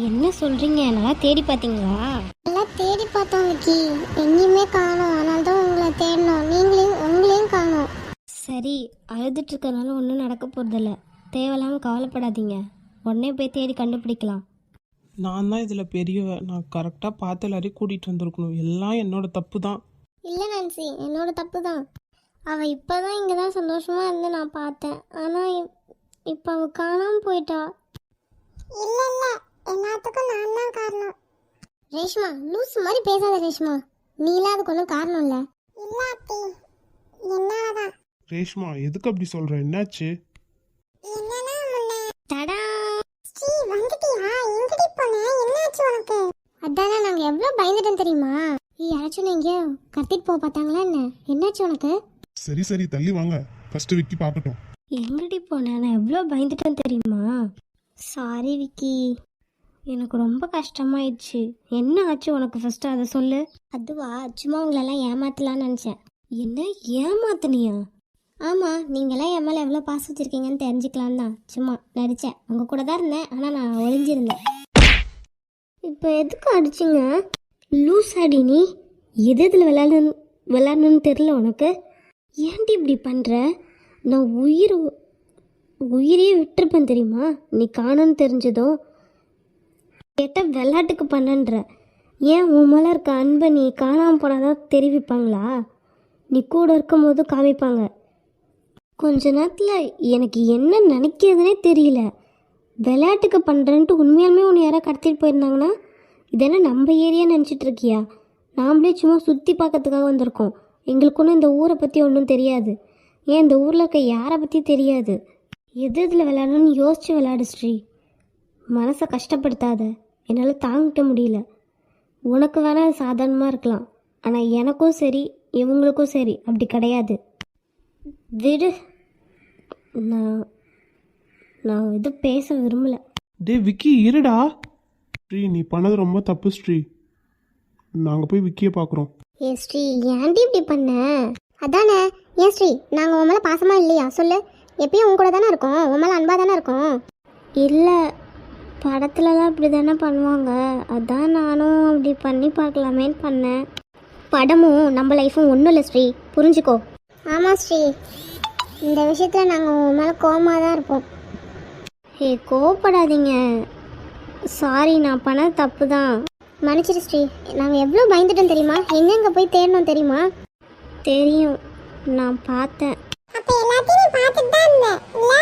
என்ன சொல்றீங்க? நல்லா தேடி பார்த்தீங்களா? எல்லாம் தேடி பார்த்தோம் விக்கி, எங்கேயுமே காணோம். அதனால தான் உங்களை தேடினோம். உங்களையும் காணோம். சரி, அழுதுட்டு இருக்கறனால ஒன்றும் நடக்க போகிறதில்ல. தேவையில்லாமல் கவலைப்படாதீங்க. உடனே போய் தேடி கண்டுபிடிக்கலாம். நான் தான் இதில் பெரியவ. நான் கரெக்டாக பார்த்து எல்லாரையும் கூட்டிகிட்டு வந்திருக்கணும். எல்லாம் என்னோட தப்பு தான். இல்லை நான்சி, என்னோட தப்பு தான். அவள் இப்போ தான் இங்கே தான் சந்தோஷமாக இருந்து நான் பார்த்தேன். ஆனால் இப்போ அவள் காணாமல் போயிட்டா. இல்லை இல்லை, எல்லாத்துக்கும் நான் தான் காரணம். ரேஷ்மா, லூஸ் மாதிரி பேசாத ரேஷ்மா. நீ இல்லாததுக்கு ஒன்றும் காரணம் இல்லை. இல்லை அத்தி, என்னாலதான். ரேஷ்மா, எதுக்கு அப்படி சொல்கிற? என்னாச்சு? என்னன்னா முன்ன தடா ஸ்ரீ வந்துட்டியா? எங்கடி போன? என்னாச்சு உனக்கு? அதானே நாங்கள் எவ்வளோ பயந்துட்டோம் தெரியுமா? யாராச்சும் எங்கேயோ கடத்திட்டு போக பார்த்தாங்களா என்ன? என்னாச்சு உனக்கு? சரி சரி, தள்ளி வாங்க. ஃபர்ஸ்ட் விக்கி பார்க்கட்டும். எங்கடி போனேன்? நான் எவ்வளோ பயந்துட்டேன் தெரியுமா? சாரி விக்கி, எனக்கு ரொம்ப கஷ்டமாயிடுச்சு. என்ன ஆச்சு உனக்கு? ஃபர்ஸ்ட் அதை சொல்லு. அதுவா, சும்மா உங்களெல்லாம் ஏமாத்தலாம்னு நினச்சேன். என்ன ஏமாத்தினியா? ஆமாம், நீங்களாம் என் மேலே எவ்வளோ பாசம் வச்சுருக்கீங்கன்னு தெரிஞ்சுக்கலாம் தான் சும்மா நடித்தேன். உங்கள் கூட தான் இருந்தேன், ஆனால் நான் ஒளிஞ்சிருந்தேன். இப்போ எதுக்கு அடிச்சிங்க? லூஸ் அடி நீ. எது இதில் விளையாடணும்னு தெரில உனக்கு. ஏன்டி இப்படி பண்ணுற? நான் உயிரையே விட்டுருப்பேன் தெரியுமா? நீ காணன்னு தெரிஞ்சதும் கேட்டால் விளையாட்டுக்கு பண்ணன்ற. ஏன் உன் மேலே இருக்க அன்பை நீ காணாமல் போனாதான் தெரிவிப்பாங்களா? நீ கூட இருக்கும் போது காமிப்பாங்க. கொஞ்ச நேரத்தில் எனக்கு என்ன நினைக்கிறதுனே தெரியல. விளையாட்டுக்கு பண்ணுறேன்ட்டு உண்மையாலுமே உன்னை யாராவது கடத்திட்டு போயிருந்தாங்கன்னா இதெல்லாம் நம்ம ஏரியா நினச்சிட்டு இருக்கியா? நாமளே சும்மா சுற்றி பார்க்கறதுக்காக வந்திருக்கோம். எங்களுக்கு ஒன்றும் இந்த ஊரை பற்றி ஒன்றும் தெரியாது. ஏன் இந்த ஊரில் இருக்க யாரை பற்றி தெரியாது. எது இதில் விளையாடணும்னு யோசிச்சு விளையாடு ஸ்ரீ. மனசை கஷ்டப்படுத்தாத. என்னால் தாங்கிக்க முடியல. உனக்கு வேணால் சாதாரணமாக இருக்கலாம், ஆனால் எனக்கும் சரி இவங்களுக்கும் சரி அப்படி கிடையாது. விடு. நான் எதுவும் பேச விரும்பலை. டே விக்கி, இருடா. ஸ்ரீ, நீ பண்ணது ரொம்ப தப்பு ஸ்ரீ. நாங்கள் போய் விக்கியை பார்க்குறோம். ஏ ஸ்ரீ, ஏன்டி இப்படி பண்ண? அதானே. ஏன் ஸ்ரீ, நாங்கள் உன் மேலே பாசமாக இல்லையா? சொல்லு. எப்பயும் உன் கூட தானே இருக்கோம், உன் மேலே அன்பாக தானே இருக்கோம். இல்லை, படத்துலலாம் அப்படி தானே பண்ணுவாங்க. அதான் நானும் அப்படி பண்ணி பார்க்கலாமேன்னு பண்ணேன். படமும் நம்ம லைஃப்பும் ஒன்றும் இல்லை ஸ்ரீ, புரிஞ்சுக்கோ. ஆமாம் ஸ்ரீ, இந்த விஷயத்தில் நாங்கள் உன் மேலே கோவமாக தான் இருப்போம். ஏ, கோவப்படாதீங்க. சாரி, நான் பண்ணது தப்பு தான். மன்னிச்சிரு ஸ்ரீ. நாங்கள் எவ்வளோ பயந்துட்டோம் தெரியுமா? எங்கெங்கே போய் தேடணும் தெரியுமா? தெரியும், நான் பார்த்தேன். அப்ப எல்லாத்தையும் நீ பார்த்துட்டு தான் இருந்த இல்ல?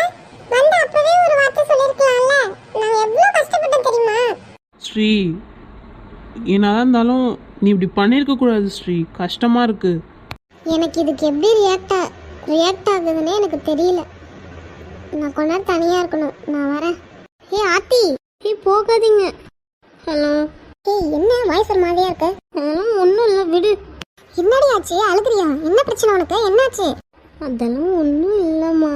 வந்து அப்பவே ஒரு வார்த்தை சொல்லிருக்கலாம்ல. நான் எவ்வளவு கஷ்டப்பட்டேன் தெரியுமா? ஸ்ரீ, என்னதான் இருந்தாலும் நீ இப்படி பண்ணியிருக்க கூடாது ஸ்ரீ. கஷ்டமாக இருக்கு. எனக்கு இதுக்கு எப்படி ரியாக்ட் ஆகுதுன்னே எனக்கு தெரியல. நான் கொஞ்ச நேரம் தனியா இருக்கணும். நான் வரேன். ஏ ஆத்தி. போகாதீங்க. ஹலோ. ஏய், என்ன வாய்ஸ் ஒரு மாதிரியா இருக்கு? அதெல்லாம் ஒன்றும் இல்லை, விடு. என்னடி ஆச்சு? அழுகுறியா? என்ன பிரச்சனை உனக்கு? என்னாச்சு? அதெல்லாம் ஒன்றும் இல்லைம்மா.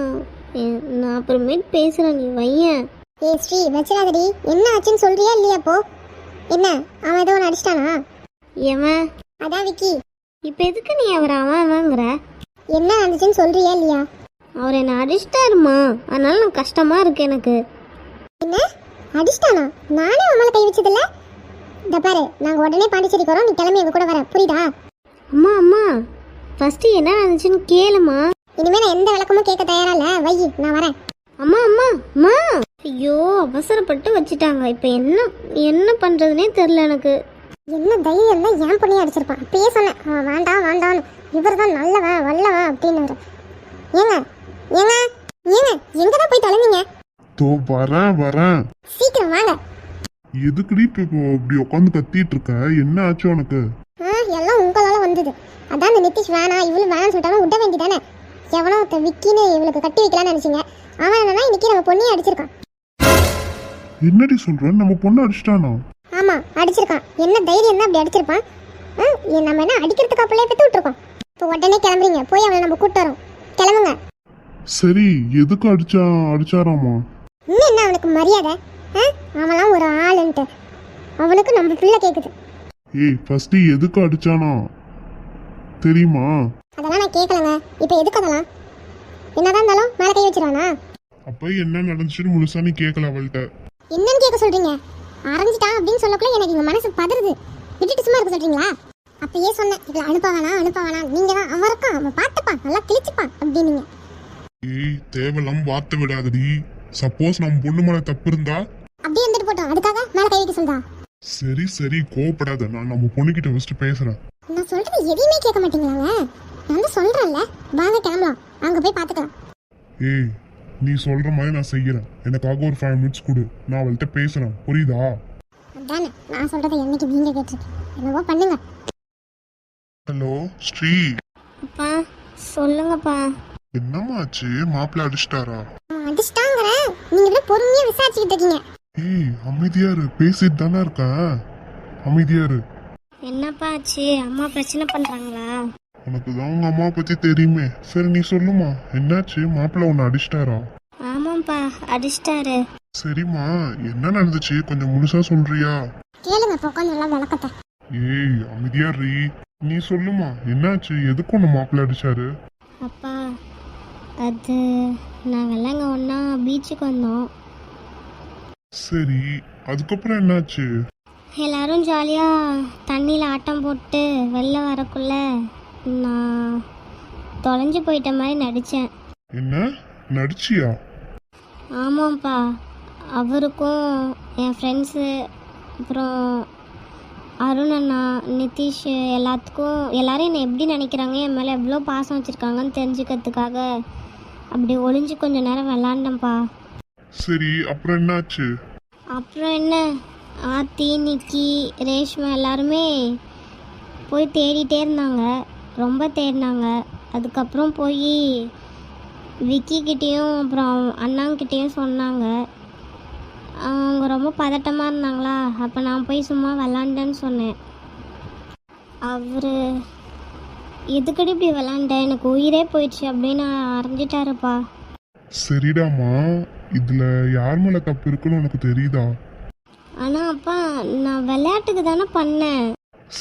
நான் அப்புறமேட்டு பேசுகிறேன், நீ வையன். ஏய் ஸ்ரீ, வச்சிடாதடி. என்ன ஆச்சுன்னு சொல்றியா இல்லையா? போ. என்ன, அவன் ஏதோ ஒன்று அடிச்சிட்டானா? எவன்? அதான் விக்கி. இப்போ எதுக்கு நீ அவங்கிற? என்ன நடந்துச்சுன்னு சொல்றியா இல்லையா? அவர் என்னை அடிச்சிட்டாருமா, அதனால நான் கஷ்டமாக இருக்கு எனக்கு. என்ன அடிச்சிட்டானா? நானே உன் மேலே கை வச்சதில்ல. இந்த பாரு, நாங்கள் உடனே பாண்டிச்சேரிக்கு வரோம். நீ கிளம்பி எங்க கூட வர, புரியுதா? அம்மா, ஃபஸ்ட்டு என்ன நடந்துச்சுன்னு கேளுமா. இனிமே நான் எந்த விளக்கமும் கேட்க தயாரா இல்ல. வை, நான் வரேன். அம்மா. ஐயோ, அவசரப்பட்டு வச்சுட்டாங்க. இப்போ என்ன பண்ணுறதுனே தெரில எனக்கு. என்ன தைரியம் தான் ஏன் பொண்ணையும் அடிச்சிருப்பான். அப்பயே சொன்னேன், அவன் வேண்டாம். இவர் தான் நல்லவன் வல்லவன் அப்படின்னு. ஏங்க எங்கதான் போய் தொலைங்க? தோ வரேன். சீக்கிரம் வாங்க. எதுக்குடி இப்போ இப்படி உட்காந்து கத்திட்டு இருக்க? என்ன ஆச்சு உனக்கு? எல்லாம் உங்களால வந்தது. அதான் இந்த நிதிஷ் வேணாம் இவளு வேணாம்னு சொல்லிட்டாலும் விட வேண்டியதானே. எவனோ விக்கின்னு இவளுக்கு கட்டி வைக்கலாம்னு நினைச்சிங்க. அவன் என்னன்னா இன்னைக்கு நம்ம பொண்ணையும் அடிச்சிருக்கான். என்னடி சொல்ற? நம்ம பொண்ணு அடிச்சிட்டானா? ஆமா, அடிச்சிருக்கான். என்ன தைரியம் தான் அப்படி அடிச்சிருப்பான்? நம்ம என்ன அடிக்கிறதுக்கு அப்படியே பெற்று விட்டுருக்கோம். இப்போ உடனே கிளம்புறீங்க, போய் அவளை நம்ம கூப்பிட்டு வரோம். கிளம்புங்க. சரி, எதுக்கு அடிச்சாராமா? இன்னும் என்ன அவனுக்கு மரியாதை? அவன்லாம் ஒரு ஆளுன்ட்டு அவனுக்கு நம்ம பிள்ளை கேக்குது. ஏய், ஃபர்ஸ்ட் எதுக்கு அடிச்சானா தெரியுமா? அதெல்லாம் நான் கேட்கலங்க. இப்போ எதுக்கு அதெல்லாம்? என்னதான் இருந்தாலும் மேலே கை வச்சிருவானா? அப்ப என்ன நடந்துச்சுன்னு முழுசா நீ கேட்கல அவள்கிட்ட. என்னன்னு கேட்க சொல்றீங்க? அரைஞ்சிட்டான் அப்படின்னு சொல்லக்குள்ள எனக்கு எங்க மனசு பதறுது. விட்டுட்டு சும்மா இருக்க சொல்றீங்களா? அப்பயே சொன்னேன் இவ்வளோ அனுப்ப வேணாம். நீங்க தான் அவன் இருக்கான், அவன் பார்த்துப்பான், நல்லா கிழிச்சுப்பான் அப்படின்னீங்க. ஏய் தேவையில்லாம வார்த்தை விடாதடி. சப்போஸ் நம்ம பொண்ணு மேல தப்பு இருந்தா அப்படியே இருந்துட்டு போட்டோம், அதுக்காக மேல கை வைக்க சொல்றா? சரி கோவப்படாத, நான் நம்ம பொண்ணுகிட்ட ஃபர்ஸ்ட் பேசுறேன். நான் சொல்றது எதையுமே கேட்க மாட்டீங்களாங்க? நான் தான் சொல்றேன்ல, வாங்க கிளம்பலாம், அங்க போய் பார்த்துக்கலாம். ஏய் நீ சொல்ற மாதிரி நான் செய்யறேன். எனக்காக ஒரு 5 minutes கொடு, நான் அவள்கிட்ட பேசுறேன், புரியுதா? அதானே நான் சொல்றதை என்னைக்கு நீங்க கேட்டிருக்கீங்க. என்னவோ பண்ணுங்க. ஹலோ ஸ்ரீ. அப்பா சொல்லுங்கப்பா. என்னம்மா ஆச்சு? மாப்பிள்ள அடிச்சிட்டாரா? அடிச்சிட்டாங்கிறேன், நீங்க இப்படி பொறுமையா விசாரிச்சுக்கிட்டு இருக்கீங்க. ஏய் அமைதியா இரு, பேசிட்டு தானே இருக்கேன், அமைதியா இரு. என்னப்பா ஆச்சு? அம்மா பிரச்சனை பண்ணுறாங்களா? உனக்கு தான் உங்க அம்மா பத்தி தெரியுமே. சரி நீ சொல்லுமா, என்னாச்சு? மாப்பிள்ள உன்னை அடிச்சிட்டாரா? ஆமாம்ப்பா, அடிச்சிட்டாரு. சரிம்மா என்ன நடந்துச்சு, கொஞ்சம் முழுசா சொல்றியா? கேளுங்க உட்காந்து நல்லா விளக்கத்தை. ஏய் அமைதியா ரீ, நீ சொல்லுமா என்னாச்சு? எதுக்கு உன்னை மாப்பிள்ள அடிச்சாரு? அப்பா அது நாங்கெல்லாம் இங்கே ஒன்றா பீச்சுக்கு வந்தோம். சரி அதுக்கப்புறம் என்னாச்சு? எல்லாரும் ஜாலியாக தண்ணியில் ஆட்டம் போட்டு வெளில வரக்குள்ள நான் தொலைஞ்சு போயிட்ட மாதிரி நடித்தேன். என்ன நடிச்சியா? ஆமாம்ப்பா, அவருக்கும் என் ஃப்ரெண்ட்ஸு அப்புறம் அருண் அண்ணா, நிதிஷ் எல்லாரும் என்னை எப்படி நினைக்கிறாங்க, என் மேலே எவ்வளோ பாசம் வச்சுருக்காங்கன்னு தெரிஞ்சுக்கிறதுக்காக அப்படி ஒளிஞ்சு கொஞ்ச நேரம் விளாண்டேன்ப்பா. சரி அப்புறம் என்னாச்சு? அப்புறம் என்ன, ஆத்தி, நிக்கி, ரேஷ்மா எல்லாருமே போய் தேடிட்டே இருந்தாங்க, ரொம்ப தேடினாங்க. அதுக்கப்புறம் போய் விக்கிக்கிட்டேயும் அப்புறம் அண்ணாங்கிட்டேயும் சொன்னாங்க. அவங்க ரொம்ப பதட்டமாக இருந்தாங்களா, அப்போ நான் போய் சும்மா விளாண்டேன்னு சொன்னேன். அவர் எதுக்கடி இப்படி விளாண்டேன், எனக்கு உயிரே போயிடுச்சு அப்படின்னு அரைஞ்சிட்டாருப்பா. சரிடாமா, இதுல யார் மேல தப்பு இருக்குன்னு உனக்கு தெரியுதா? ஆனால் அப்பா நான் விளையாட்டுக்கு தானே பண்ணேன்.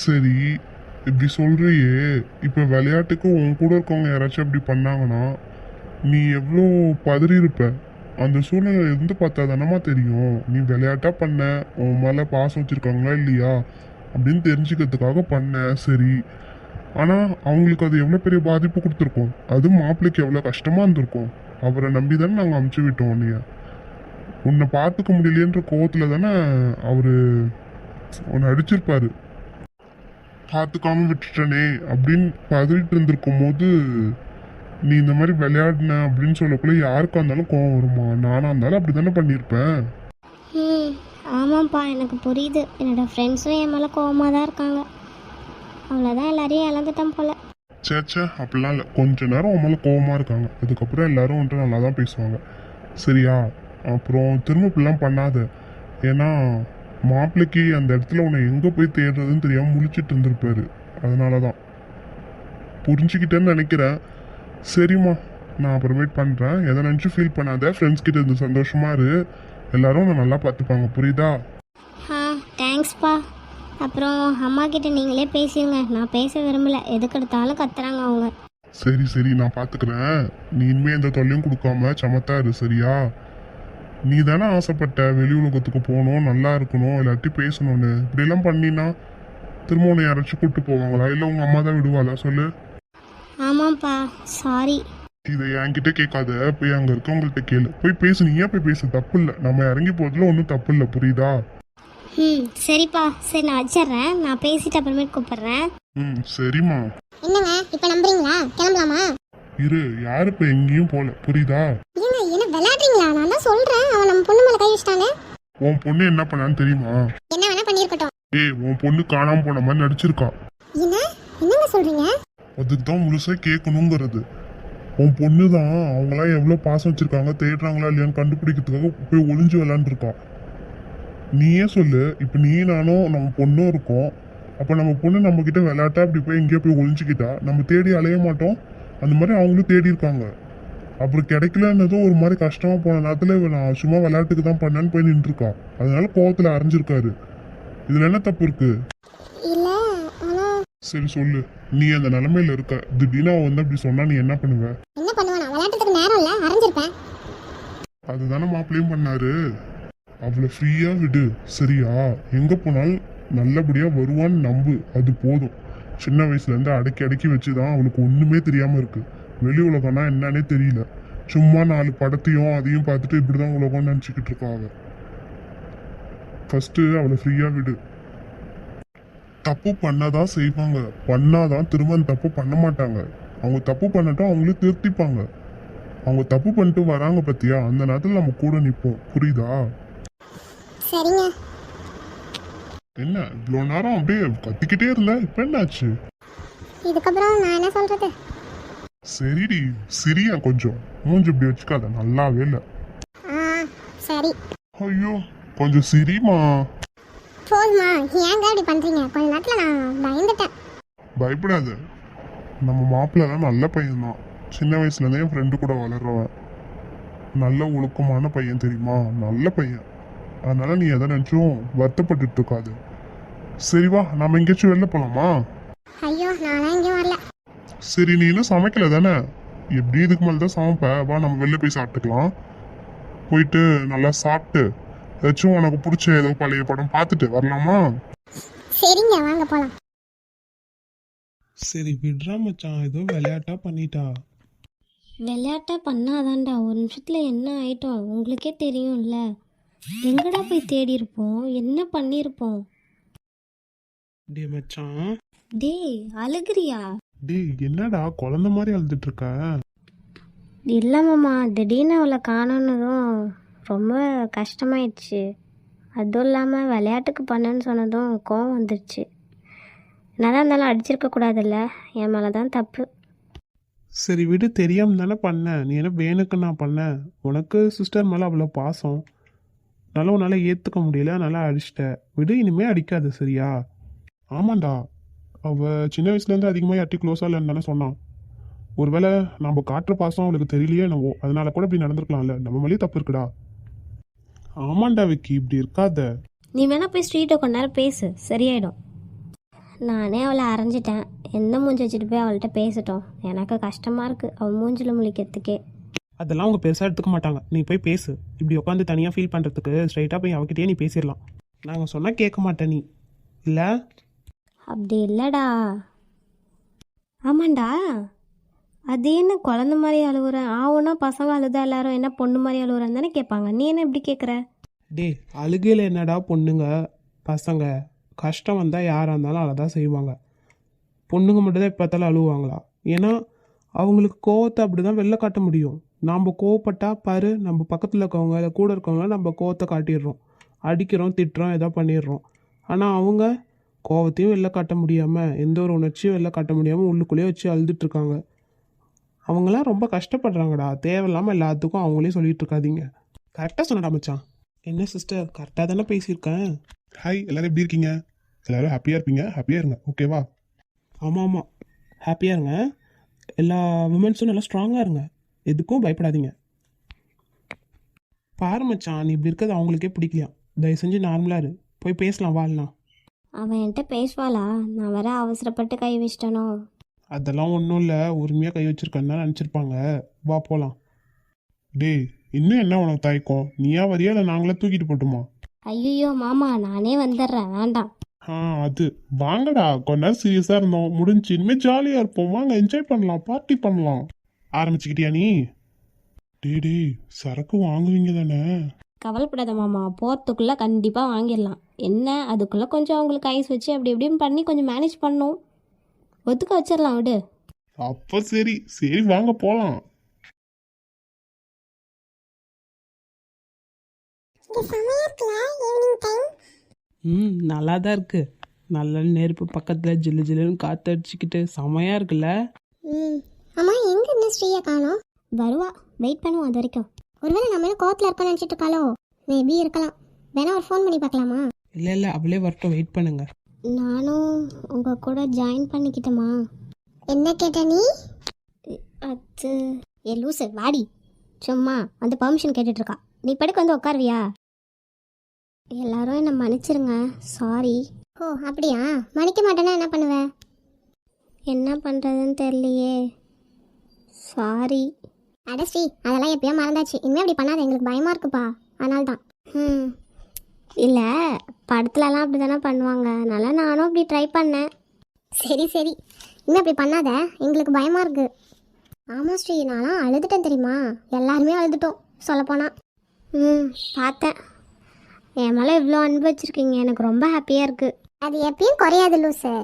சரி இப்படி சொல்றியே, இப்ப விளையாட்டுக்கு உன் கூட இருக்கவங்க யாராச்சும் அப்படி பண்ணாங்கன்னா நீ எவ்வளோ பதறி இருப்ப. அந்த சூழ்நிலை இருந்து பார்த்தா தானமா தெரியும் நீ விளையாட்டா பண்ண, உன் மேல பாசம் வச்சிருக்காங்களா இல்லையா அப்படின்னு தெரிஞ்சுக்கிறதுக்காக பண்ண. சரி ஆனா அவங்களுக்கு அது எவ்வளோ பெரிய பாதிப்பு கொடுத்துருக்கோம், அது மாப்பிள்ளைக்கு எவ்வளோ கஷ்டமா இருந்திருக்கும். அவரை நம்பி தானே நாங்கள் அமுச்சு விட்டோம். உன்னை பார்த்துக்க முடியலையன்ற கோவத்துல தானே அவரு உன்னை அடிச்சிருப்பாரு. பார்த்துக்காம விட்டுட்டனே அப்படின்னு பதறிட்டு இருந்திருக்கும் போது நீ இந்த மாதிரி விளையாடின அப்படின்னு சொல்லக்குள்ள யாருக்கா இருந்தாலும் கோவம் வருமா? நானா இருந்தாலும் அப்படி தானே பண்ணியிருப்பேன். ஆமாம்ப்பா, எனக்கு புரியுது. என்னோடய ஃப்ரெண்ட்ஸும் என் மேலே கோவமாக தான் இருக்காங்க. அவ்வளோதான், எல்லாரையும் இழந்துட்டேன் போல. சேச்சே அப்படிலாம் இல்லை, கொஞ்ச நேரம் உன் மேலே கோவமாக இருக்காங்க, அதுக்கப்புறம் எல்லாரும் வந்துட்டு நல்லா தான் பேசுவாங்க. சரியா? அப்புறம் திரும்ப இப்படிலாம் பண்ணாத. ஏன்னா மாப்பிள்ளைக்கு அந்த இடத்துல உன்னை எங்கே போய் தேடுறதுன்னு தெரியாமல் முழிச்சிட்டு இருந்திருப்பாரு. அதனால தான் புரிஞ்சுக்கிட்டேன்னு நினைக்கிறேன். சரிம்மா நான் அப்புறமேட் பண்ணுறேன், எதை நினச்சி ஃபீல் பண்ணாத. ஃப்ரெண்ட்ஸ் கிட்ட இருந்து சந்தோஷமா இரு, எல்லாரும் உன்னை நல்லா பார்த்துப்பாங்க, புரியுதா? தேங்க்ஸ்ப்பா. அப்புறம் அம்மா கிட்ட நீங்களே பேசிடுங்க, நான் பேச விரும்பல, எதுக்கு எடுத்தாலும் கத்துறாங்க அவங்க. சரி நான் பார்த்துக்கிறேன். நீ இனிமே எந்த தொல்லையும் கொடுக்காம சமத்தா இரு, சரியா? நீ தானே ஆசைப்பட்ட வெளி உலகத்துக்கு போகணும், நல்லா இருக்கணும், எல்லாத்தையும் பேசணும்னு. இப்படியெல்லாம் பண்ணினா திரும்ப உன்னை யாராச்சும் கூப்பிட்டு போவாங்களா, இல்லை உங்கள் அம்மா தான் விடுவாளா சொல்லு? ஆமாம்ப்பா, சாரி. இதை என்கிட்ட கேட்காத, போய் அங்கே இருக்கவங்கள்ட்ட கேளு, போய் பேசு. நீயா போய் பேசு, தப்பு இல்லை. நம்ம இறங்கி போகிறதுல ஒன்றும் தப்பு இல்லை, புரியுதா? சரிப்பா, சரி நான் வச்சிடுறேன், நான் பேசிட்டு அப்புறமேட்டு கூப்பிடுறேன். சரிம்மா. என்னங்க இப்போ நம்புறீங்களா? கிளம்பலாமா? இரு, யாரு இப்போ எங்கேயும் போல, புரியுதா? ஏங்க என்ன விளையாடுறீங்களா? நான் தான் சொல்றேன், அவன் நம்ம பொண்ணு மேல கை வச்சிட்டானே. உன் பொண்ணு என்ன பண்ணான்னு தெரியுமா? என்ன வேணா பண்ணிருக்கட்டும். உன் பொண்ணு காணாம போன மாதிரி நடிச்சிருக்கா. என்னங்க சொல்றீங்க? அதுக்கு தான் முழுசா கேட்கணுங்கிறது. உன் பொண்ணு தான் அவங்களாம் எவ்வளோ பாசம் வச்சிருக்காங்க, தேடுறாங்களா இல்லையான்னு கண்டுபிடிக்கிறதுக்காக போய் ஒளிஞ்சு விளாண்டுருக்கா. நீயே சொல்லு, இப்போ நீ நானும் நம்ம பொண்ணும் இருக்கோம். அப்போ நம்ம பொண்ணு நம்ம கிட்ட விளையாட்டா இப்படி போய் எங்கேயோ போய் ஒளிஞ்சுக்கிட்டா நம்ம தேடி அலைய மாட்டோம். அந்த மாதிரி அவங்களும் தேடி இருக்காங்க. அப்புறம் கிடைக்கலன்னதும் ஒரு மாதிரி கஷ்டமா போன நேரத்தில் நான் சும்மா விளையாட்டுக்கு தான் பண்ணேன்னு போய் நின்றுருக்கா. அதனால கோவத்தில் அரைஞ்சிருக்காரு. இதுல என்ன தப்பு இருக்கு? இல்ல ஆனா சரி சொல்லு, நீ அந்த நிலைமையில இருக்க, திடீர்னு அவன் வந்து அப்படி சொன்னா நீ என்ன பண்ணுவ? என்ன பண்ணுவேன்? நான் விளையாட்டுறதுக்கு நேரம் இல்ல, அரைஞ்சிருப்பேன். அதுதானே மாப்பிள்ளையும் பண்ணாரு. அவளை ஃப்ரீயா விடு, சரியா? எங்க போனாலும் நல்லபடியா வருவான்னு நம்பு, அது போதும். சின்ன வயசுல இருந்து அடக்கி அடக்கி வச்சுதான் அவளுக்கு ஒண்ணுமே தெரியாம இருக்கு. வெளி உலகம்னா என்னன்னே தெரியல. சும்மா 4 படத்தையும் அதையும் பார்த்துட்டு இப்படிதான் உலகம்னு நினச்சிக்கிட்டு இருக்கா அவ. ஃபர்ஸ்ட் அவளை ஃப்ரீயா விடு. தப்பு பண்ணாதான் செய்வாங்க, பண்ணாதான் திரும்ப அந்த தப்பு பண்ண மாட்டாங்க. அவங்க தப்பு பண்ணட்டும், அவங்களே திருத்திப்பாங்க. அவங்க தப்பு பண்ணிட்டு வராங்க பத்தியா, அந்த நேரத்தில் நம்ம கூட நிற்போம், புரியுதா? சரிங்க. என்ன இவ்வளோ நேரம் அப்படியே கத்திக்கிட்டே இருந்த, இப்போ என்னாச்சு? இதுக்கப்புறம் நான் என்ன சொல்றது? சரிடி, சிரியா கொஞ்சம். மூஞ்சி இப்படி வச்சுக்காத, நல்லாவே இல்லை. ஆ சரி. ஐயோ கொஞ்சம் சிரிமா. போதுமா? ஏங்க இப்படி பண்றீங்க? கொஞ்ச நேரத்துல நான் பயந்துட்டேன். பயப்படாத, நம்ம மாப்பிள்ளலாம் நல்ல பையன்தான். சின்ன வயசுலேருந்தே என் ஃப்ரெண்டு கூட வளர்றவன். நல்ல ஒழுக்கமான பையன் தெரியுமா, நல்ல பையன். அதனால நீ எதை நினச்சும் வருத்தப்பட்டுட்டு இருக்காது. சரி வா, நம்ம எங்கேயாச்சும் வெளில போகலாமா? ஐயோ நான்லாம் எங்கேயும் வரல. சரி, நீ இன்னும் சமைக்கல தானே? எப்படி இதுக்கு மேலே தான் சமைப்ப. வா நம்ம வெளில போய் சாப்பிட்டுக்கலாம். போயிட்டு நல்லா சாப்பிட்டு ஏதாச்சும் உனக்கு பிடிச்ச ஏதோ பழைய படம் பார்த்துட்டு வரலாமா? சரிங்க, வாங்க போலாம். சரி விட்றா மச்சான், ஏதோ விளையாட்டா பண்ணிட்டா. விளையாட்டா பண்ணாதான்டா, ஒரு நிமிஷத்தில் என்ன ஆயிட்டோம் உங்களுக்கே தெரியும்ல. எங்கடா போய் தேடி இருப்போம், என்ன பண்ணியிருப்போம்? டே மச்சான். டேய் அழுகிறியா? டேய் என்னடா குழந்த மாதிரி அழுதுட்டு இருக்க? இல்லை மாமா, திடீர்னு அவளை காணோன்னதும் ரொம்ப கஷ்டமாயிடுச்சு. அதுவும் இல்லாமல் விளையாட்டுக்கு பண்ணேன்னு சொன்னதும் கோவம் வந்துடுச்சு. நல்லா இருந்தாலும் அடிச்சிருக்க கூடாதுல்ல, என் மேலே தான் தப்பு. சரி விடு, தெரியாம தானே பண்ண. நீ என்ன வேணுக்கு நான் பண்ணேன்? உனக்கு சிஸ்டர் மேலே அவ்வளோ பாசம், நல்லா உன்னால் ஏற்றுக்க முடியல, நல்லா அடிச்சிட்ட. விடு, இனிமே அடிக்காது சரியா? ஆமாண்டா, அவள் சின்ன வயசுலேருந்து அதிகமாக யார்ட்டி க்ளோஸாக இல்லைன்னு தானே சொன்னான். ஒருவேளை நம்ம காட்டுற பாசம் அவளுக்கு தெரியலையே என்னவோ, அதனால கூட இப்படி நடந்திருக்கலாம்ல. நம்ம மேலேயே தப்பு இருக்குடா. ஆமாண்டா விக்கி, இப்படி இருக்காத. நீ வேணா போய் ஸ்ட்ரீட்டை கொஞ்ச நேரம் பேசு, சரியாயிடும். நானே அவளை அரைஞ்சிட்டேன், என்ன மூஞ்சி வச்சுட்டு போய் அவள்கிட்ட பேசிட்டோம். எனக்கு கஷ்டமாக இருக்குது அவள் மூஞ்சில் முழிக்கிறதுக்கே. அதெல்லாம் அவங்க பெருசாக எடுத்துக்க மாட்டாங்க. நீ போய் பேசு. இப்படி உட்காந்து தனியாக ஃபீல் பண்ணுறதுக்கு ஸ்ட்ரைட்டாக போய் அவகிட்டயே நீ பேசிடலாம். நாங்கள் சொன்னால் கேட்க மாட்டேன் நீ, இல்லை? அப்படி இல்லைடா. ஆமாண்டா, அது என்ன குழந்த மாதிரி அழுகுறேன்? ஆவுன்னா பசங்க அழுதா எல்லாரும் என்ன பொண்ணு மாதிரி அழுகுறேன்னு தானே கேட்பாங்க. நீ என்ன இப்படி கேட்குற? டே அழுகையில் என்னடா பொண்ணுங்க பசங்க? கஷ்டம் வந்தால் யாராக இருந்தாலும் அழதான் செய்வாங்க. பொண்ணுங்க மட்டும்தான் இப்போ பார்த்தாலும் அழுவாங்களா? ஏன்னா அவங்களுக்கு கோவத்தை அப்படி தான் வெளில காட்ட முடியும். நாம் கோவப்பட்டா பாரு, நம்ம பக்கத்தில் இருக்கவங்க இல்லை கூட இருக்கவங்கள நம்ம கோவத்தை காட்டிடுறோம், அடிக்கிறோம், திட்டுறோம், ஏதோ பண்ணிடுறோம். ஆனால் அவங்க கோவத்தையும் வெளில காட்ட முடியாமல், எந்த ஒரு உணர்ச்சியும் வெளில காட்ட முடியாமல் உள்ளுக்குள்ளேயே வச்சு அழுதுட்ருக்காங்க. அவங்களாம் ரொம்ப கஷ்டப்படுறாங்கடா. தேவையில்லாமல் எல்லாத்துக்கும் அவங்களே சொல்லிட்டு இருக்காதீங்க. கரெக்டாக சொன்னடா மச்சான். என்ன சிஸ்டர், கரெக்டாக தானே பேசியிருக்கேன்? ஹாய், எல்லோரும் எப்படி இருக்கீங்க? எல்லோரும் ஹாப்பியாக இருப்பீங்க, ஹாப்பியாக இருங்க, ஓகேவா? ஆமாம் ஆமாம், ஹாப்பியாக இருங்க. எல்லா விமென்ஸும் நல்லா ஸ்ட்ராங்காக இருங்க, எதுக்கும் பயப்படாதீங்க. பாரு மச்சான், நீ இப்படி இருக்கிறது அவங்களுக்கே பிடிக்கலையா? தயவு செஞ்சு நார்மலாக இரு, போய் பேசலாம் வாழலாம். அவன் என்கிட்ட பேசுவாளா? நான் வேற அவசரப்பட்டு கை வச்சிட்டனோ? அதெல்லாம் ஒன்றும் இல்லை, உரிமையாக கை வச்சிருக்கேன்னு தான் நினச்சிருப்பாங்க. வா போகலாம். டேய் இன்னும் என்ன உனக்கு தயக்கம்? நீயா வரியா இல்லை நாங்களே தூக்கிட்டு போட்டுமா? ஐயோ மாமா, நானே வந்துடுறேன், வேண்டாம். அது வாங்கடா, கொஞ்ச நேரம் சீரியஸாக இருந்தோம், முடிஞ்சு. இனிமேல் ஜாலியாக இருப்போம், வாங்க என்ஜாய் பண்ணலாம், பார்ட்டி பண்ணலாம். ஆரம்பிச்சுக்கிட்டியா நீ? டே சரக்கு வாங்குவீங்க தானே? கவலைப்படாத மாமா, போகிறதுக்குள்ளே கண்டிப்பாக வாங்கிடலாம். என்ன அதுக்குள்ளே கொஞ்சம் அவங்களுக்கு ஐஸ் வச்சு அப்படி இப்படின்னு பண்ணி கொஞ்சம் மேனேஜ் பண்ணணும். ஒத்துக்க வச்சிடலாம், விடு. அப்போ சரி சரி, வாங்க போகலாம். நல்லா தான் இருக்கு. நல்ல நெருப்பு பக்கத்தில் ஜில்லு ஜில்லுன்னு காற்று அடிச்சுக்கிட்டு செமையாக இருக்குல்ல? அம்மா எங்க இன்னும் ஸ்ரீயா காணோம்? வருவா, வெயிட் பண்ணுவோம் அது வரைக்கும். ஒருவேளை நம்ம என்ன கோவத்தில் இருக்கோம்னு நினச்சிட்டு இருக்காளோ? மேபி இருக்கலாம். வேணா ஒரு ஃபோன் பண்ணி பார்க்கலாமா? இல்லை அவளே வரட்டும், வெயிட் பண்ணுங்க. நானும் உங்கள் கூட ஜாயின் பண்ணிக்கிட்டோமா? என்ன கேட்ட நீ? அது ஏ லூசு, வாடி. சும்மா வந்து பர்மிஷன் கேட்டுட்ருக்கா. நீ படுக்க வந்து உட்காருவியா? எல்லாரும் என்னை மன்னிச்சிருங்க, சாரி. ஓ அப்படியா? மன்னிக்க மாட்டேன்னா என்ன பண்ணுவேன்? என்ன பண்ணுறதுன்னு தெரியலையே, சாரி. அட ஸ்ரீ, அதெல்லாம் எப்பயோ மறந்தாச்சு. இனிமே அப்படி பண்ணாத, எங்களுக்கு பயமா இருக்குப்பா, அதனால தான். இல்லை படத்துலலாம் அப்படி தானே பண்ணுவாங்க, அதனால நானும் அப்படி ட்ரை பண்ணேன். சரி சரி, இன்னும் அப்படி பண்ணாத, எங்களுக்கு பயமாக இருக்கு. ஆமாம் ஸ்ரீ, நான்லாம் அழுதுட்டேன் தெரியுமா, எல்லாருமே அழுதுட்டோம் சொல்லப்போனால். பார்த்தேன். என் மேலே இவ்வளோ அன்பு வச்சுருக்கீங்க, எனக்கு ரொம்ப ஹாப்பியாக இருக்குது. அது எப்பயும் குறையாது லூசு.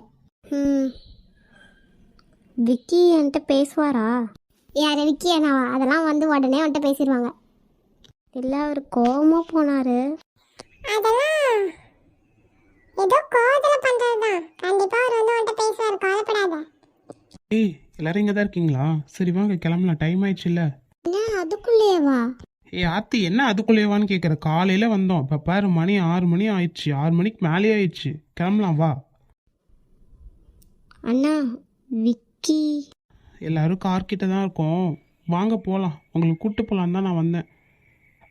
விக்கி என்கிட்ட பேசுவாரா? யார் விக்கி அண்ணாவா? அதெல்லாம் வந்து உடனே வந்துட்டு பேசிடுவாங்க. இல்லை, அவர் கோவமாக போனார். அதெல்லாம் ஏதோ கோவத்தில் பண்ணுறது தான். கண்டிப்பாக அவர் வந்து வந்துட்டு பேசுவார், கவலைப்படாத. ஏய் எல்லாரும் இங்கே தான் இருக்கீங்களா? சரி வாங்க கிளம்பலாம், டைம் ஆயிடுச்சு இல்லை? என்ன அதுக்குள்ளேயேவா? ஏய் ஆத்தி, என்ன அதுக்குள்ளேவான்னு கேட்குற? காலையில் வந்தோம், இப்போ பாரு மணி 6 மணி ஆயிடுச்சு, 6 மணிக்கு மேலேயே ஆயிடுச்சு, கிளம்பலாம் வா. அண்ணா விக்கி. எல்லாரும் கார்கிட்ட தான் இருக்கோம், வாங்க போகலாம். உங்களுக்கு கூப்பிட்டு போகலான்னு தான் நான் வந்தேன்.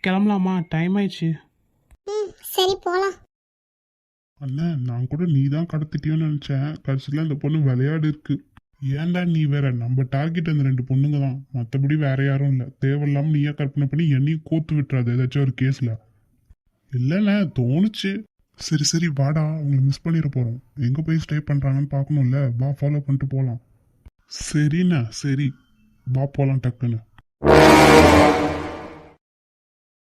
கிளம்பலாமா? டைம் ஆயிடுச்சு. சரி போகலாம். அண்ணன், நான் கூட நீ தான் கடத்திட்டியோன்னு நினச்சேன். கடைசியில் இந்த பொண்ணு விளையாடு இருக்கு. ஏன்டா நீ வேற? நம்ம டார்கெட் அந்த 2 பொண்ணுங்க தான், மற்றபடி வேற யாரும் இல்லை. தேவையில்லாமல் நீயே கற்பனை பண்ணி என்னையும் கோத்து விட்டுறாது ஏதாச்சும் ஒரு கேஸில். இல்லைண்ணே, தோணுச்சு. சரி சரி வாடா, உங்களை மிஸ் பண்ணிட போகிறோம். எங்கே போய் ஸ்டே பண்ணுறாங்கன்னு பார்க்கணும்ல, வா ஃபாலோ பண்ணிட்டு போகலாம். சரிண்ணா சரி, வா போகலாம் டக்குன்னு.